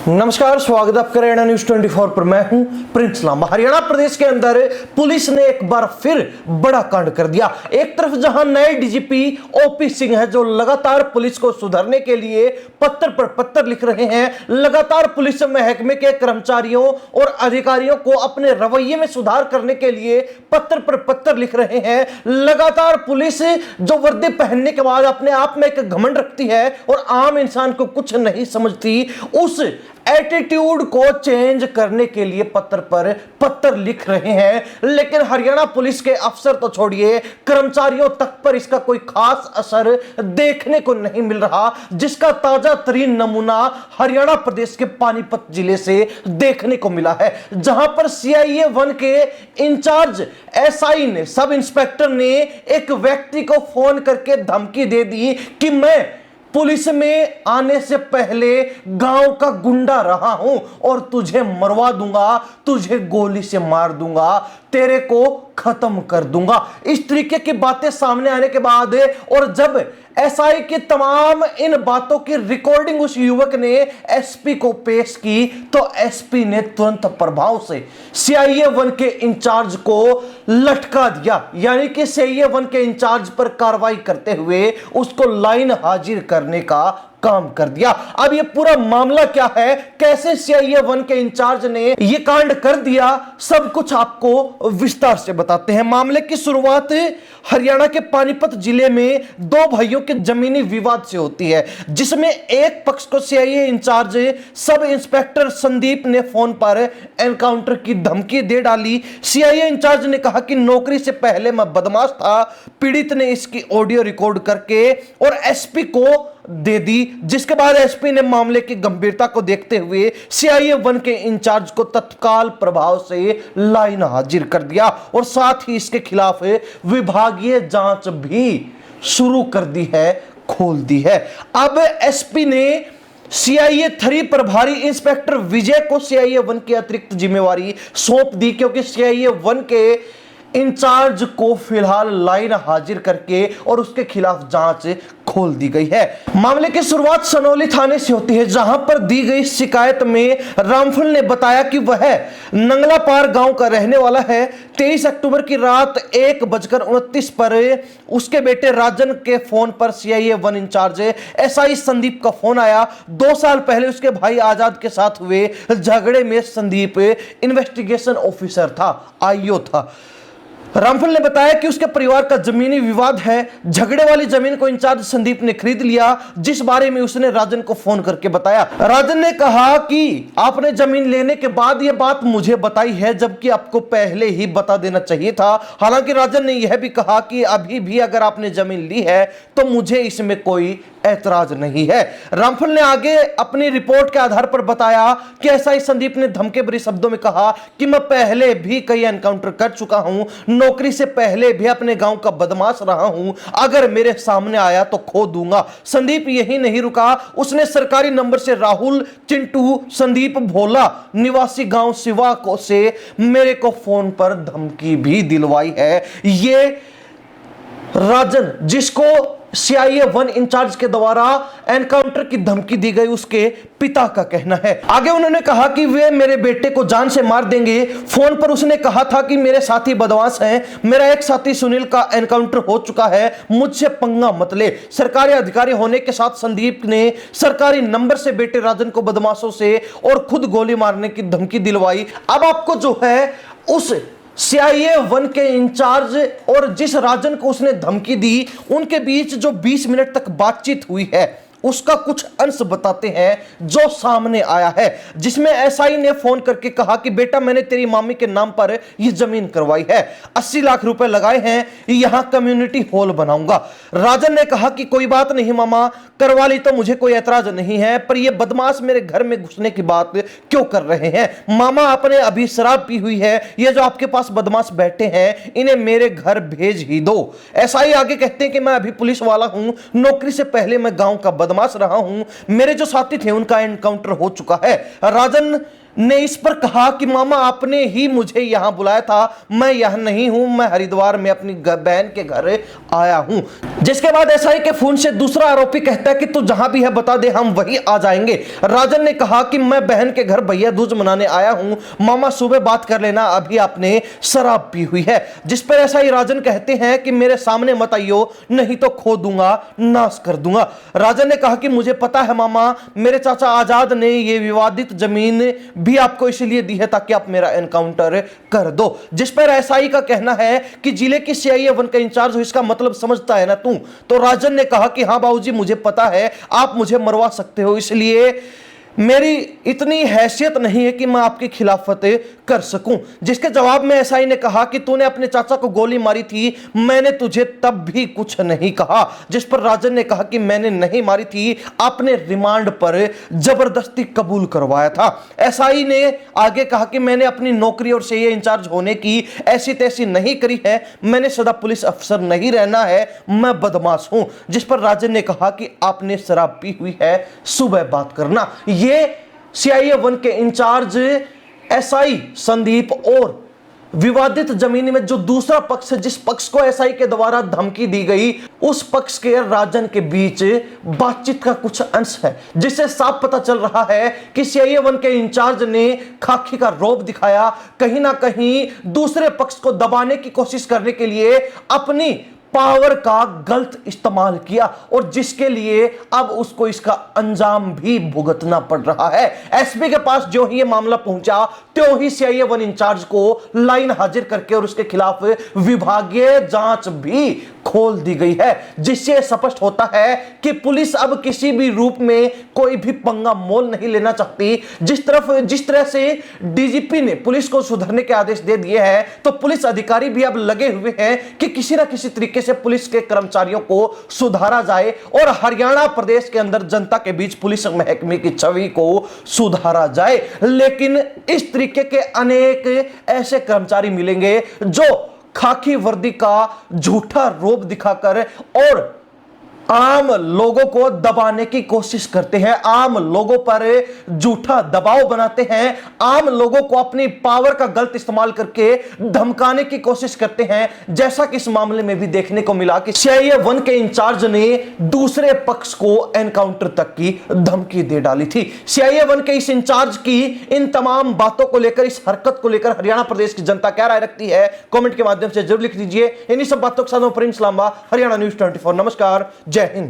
नमस्कार, स्वागत है आपका हरियाणा न्यूज 24 पर। मैं हूं प्रिंस लांबा। हरियाणा प्रदेश के अंदर पुलिस ने एक बार फिर बड़ा कांड कर दिया। एक तरफ जहां नए डीजीपी ओपी सिंह है जो लगातार पुलिस को सुधारने के लिए पत्थर पर पत्थर लिख रहे हैं, लगातार पुलिस महकमे के कर्मचारियों और अधिकारियों को अपने रवैये में सुधार करने के लिए पत्थर पर पत्थर लिख रहे हैं। लगातार पुलिस जो वर्दी पहनने के बाद अपने आप में एक घमंड रखती है और आम इंसान को कुछ नहीं समझती, उस एटीट्यूड को चेंज करने के लिए पत्थर पर पत्थर लिख रहे हैं। लेकिन हरियाणा पुलिस के अफसर तो छोड़िए, कर्मचारियों तक पर इसका कोई खास असर देखने को नहीं मिल रहा, जिसका ताजा तरीन नमूना हरियाणा प्रदेश के पानीपत जिले से देखने को मिला है, जहां पर सीआईए 1 के इंचार्ज एसआई ने, सब इंस्पेक्टर ने एक व्यक्ति को फोन करके धमकी दे दी कि मैं पुलिस में आने से पहले गांव का गुंडा रहा हूं और तुझे मरवा दूंगा, तुझे गोली से मार दूंगा, तेरे को खत्म कर दूंगा। इस तरीके की बातें सामने आने के बाद और जब एसआई की तमाम इन बातों की रिकॉर्डिंग उस युवक ने एसपी को पेश की, तो एसपी ने तुरंत प्रभाव से सीआईए 1 के इंचार्ज को लटका दिया, यानी कि सीआईए 1 के इंचार्ज पर कार्रवाई करते हुए उसको लाइन हाजिर करने का काम कर दिया। अब ये पूरा मामला क्या है, कैसे सीआईए 1 के इंचार्ज ने ये कांड कर दिया, सब कुछ आपको विस्तार से बताते हैं। मामले की शुरुआत हरियाणा के पानीपत जिले में दो भाइयों के जमीनी विवाद से होती है, जिसमें एक पक्ष को CIA in charge sub inspector Sandeep ने फोन पर एनकाउंटर की धमकी दे डाली। सीआईए इंचार्ज ने कहा कि नौकरी से पहले मैं बदमाश था। पीड़ित ने इसकी ऑडियो रिकॉर्ड करके और एसपी को दे दी, जिसके बाद एसपी ने मामले की गंभीरता को देखते हुए सीआईए 1 के इंचार्ज को तत्काल प्रभाव से लाइन हाजिर कर दिया और साथ ही इसके खिलाफ विभागीय जांच भी शुरू कर दी है, खोल दी है। अब एसपी ने सीआईए 3 प्रभारी इंस्पेक्टर विजय को सीआईए 1 की अतिरिक्त जिम्मेवारी सौंप दी, क्योंकि सीआईए 1 के इंचार्ज को फिलहाल लाइन हाजिर करके और उसके खिलाफ जांच खोल दी गई है। मामले की शुरुआत सनौली थाने से होती है, जहां पर दी गई शिकायत में रामफल ने बताया कि वह नंगलापार गांव का रहने वाला है। 23 अक्टूबर की रात 1:29 पर उसके बेटे राजन के फोन पर सीआईए 1 इंचार्ज एसआई संदीप का फोन आया। 2 साल पहले उसके भाई आजाद के साथ हुए झगड़े में संदीप इन्वेस्टिगेशन ऑफिसर था, आईओ था। रामफल ने बताया कि उसके परिवार का जमीनी विवाद है। झगड़े वाली जमीन को इंचार्ज संदीप ने खरीद लिया, जिस बारे में उसने राजन को फोन करके बताया। राजन ने कहा कि आपने जमीन लेने के बाद यह बात मुझे बताई है, जबकि आपको पहले ही बता देना चाहिए था। हालांकि राजन ने यह भी कहा कि अभी भी अगर आपने जमीन ली है तो मुझे इसमें कोई ऐतराज नहीं है। रामफल ने आगे अपनी रिपोर्ट के आधार पर बताया कि एसआई संदीप ने धमके भरे शब्दों में कहा कि मैं पहले भी कई एनकाउंटर कर चुका हूं, नौकरी से पहले भी अपने गांव का बदमाश रहा हूं, अगर मेरे सामने आया तो खो दूंगा। संदीप यही नहीं रुका, उसने सरकारी नंबर से राहुल चिंटू संदीप भोला निवासी गांव सिवा को से मेरे को फोन पर धमकी भी दिलवाई है। ये राजन, जिसको सीआईए 1 इंचार्ज के द्वारा एनकाउंटर की धमकी दी गई, उसके पिता का कहना है। आगे उन्होंने कहा कि वे मेरे बेटे को जान से मार देंगे। फोन पर उसने कहा था कि मेरे साथी बदमाश हैं, मेरा एक साथी सुनील का एनकाउंटर हो चुका है, मुझसे पंगा मत ले। सरकारी अधिकारी होने के साथ संदीप ने सरकारी नंबर से बेटे राजन को बदमाशों से और खुद गोली मारने की धमकी दिलवाई। अब आपको जो है उस सीआईए 1 के इंचार्ज और जिस राजन को उसने धमकी दी, उनके बीच जो 20 मिनट तक बातचीत हुई है, उसका कुछ अंश बताते हैं जो सामने आया है, जिसमें एसआई ने फोन करके कहा कि बेटा मैंने तेरी मामी के नाम पर यह जमीन करवाई है, 80 लाख रुपए लगाए हैं, यहां कम्युनिटी हॉल बनाऊंगा। राजन ने कहा कि कोई बात नहीं मामा, करवा ली तो मुझे कोई ऐतराज नहीं है, पर यह बदमाश मेरे घर में घुसने की बात क्यों कर रहे हैं? मामा आपने अभी शराब पी हुई है, ये जो आपके पास बदमाश बैठे हैं इन्हें मेरे घर भेज ही दो। एसआई आगे कहते हैं कि मैं अभी पुलिस वाला हूं, नौकरी से पहले मैं गांव का बदमाश रहा हूं, मेरे जो साथी थे उनका एनकाउंटर हो चुका है। राजन ने इस पर कहा कि मामा आपने ही मुझे यहां बुलाया था, मैं यहां नहीं हूं, मैं हरिद्वार में अपनी बहन के घर आया हूं। जिसके बाद एसआई के फोन से दूसरा आरोपी कहता है कि तू जहां भी है बता दे, हम वही आ जाएंगे। राजन ने कहा कि मैं बहन के घर भैया दूज मनाने आया हूं, मामा सुबह बात कर लेना, अभी आपने शराब पी हुई है। जिस पर एसआई राजन कहते हैं कि मेरे सामने मत आइयो, नहीं तो खो दूंगा, नाश कर दूंगा। राजन ने कहा कि मुझे पता है मामा, मेरे चाचा आजाद ने ये विवादित जमीन भी आपको इसलिए दी है ताकि आप मेरा एनकाउंटर कर दो। जिस पर एसआई का कहना है कि जिले की सीआईए 1 का इंचार्ज हो, इसका मतलब समझता है ना तू। तो राजन ने कहा कि हां बाबूजी मुझे पता है, आप मुझे मरवा सकते हो, इसलिए मेरी इतनी हैसियत नहीं है कि मैं आपकी खिलाफत कर सकूं। जिसके जवाब में एसआई ने कहा कि तूने अपने चाचा को गोली मारी थी, मैंने तुझे तब भी कुछ नहीं कहा। जिस पर राजन ने कहा कि मैंने नहीं मारी थी, आपने रिमांड पर जबरदस्ती कबूल करवाया था। एसआई ने आगे कहा कि मैंने अपनी नौकरी और सीआईए इंचार्ज होने की ऐसी तैसी नहीं करी है, मैंने सदा पुलिस अफसर नहीं रहना है, मैं बदमाश हूं। जिस पर राजन ने कहा कि आपने शराब पी हुई है, सुबह बात करना। ये सीआईए 1 के इंचार्ज एसआई संदीप और विवादित जमीन में जो दूसरा पक्ष है, जिस पक्ष को एसआई के द्वारा धमकी दी गई, उस पक्ष के राजन के बीच बातचीत का कुछ अंश है, जिससे साफ पता चल रहा है कि सीआईए 1 के इंचार्ज ने खाकी का रौब दिखाया, कहीं ना कहीं दूसरे पक्ष को दबाने की कोशिश करने के लिए अपनी पावर का गलत इस्तेमाल किया, और जिसके लिए अब उसको इसका अंजाम भी भुगतना पड़ रहा है। एसपी के पास जो ही ये मामला पहुंचा, त्यों ही सीआईए 1 इंचार्ज को लाइन हाजिर करके और उसके खिलाफ विभागीय जांच भी खोल दी गई है, जिससे स्पष्ट होता है कि पुलिस अब किसी भी रूप में कोई भी पंगा मोल नहीं लेना चाहती। जिस तरह से डीजीपी ने पुलिस को सुधरने के आदेश दे दिए हैं, तो पुलिस अधिकारी भी अब लगे हुए हैं कि किसी ना किसी तरीके से पुलिस के कर्मचारियों को सुधारा जाए और हरियाणा प्रदेश के अंदर जनता के बीच पुलिस महकमे की छवि को सुधारा जाए। लेकिन इस तरीके के अनेक ऐसे कर्मचारी मिलेंगे जो खाकी वर्दी का झूठा रोब दिखाकर और आम लोगों को दबाने की कोशिश करते हैं, आम लोगों पर झूठा दबाव बनाते हैं, आम लोगों को अपनी पावर का गलत इस्तेमाल करके धमकाने की कोशिश करते हैं। जैसा कि इस मामले में भी देखने को मिला कि सीआईए 1 के इंचार्ज ने दूसरे पक्ष को एनकाउंटर तक की धमकी दे डाली थी। सीआईए 1 के इस इंचार्ज की इन तमाम बातों को लेकर, इस हरकत को लेकर हरियाणा प्रदेश की जनता क्या राय रखती है, कमेंट के माध्यम से जरूर लिख दीजिए। इन्हीं सब बातों के साथ मैं प्रिंस लांबा, हरियाणा न्यूज़ 24। नमस्कार, जय हिंद।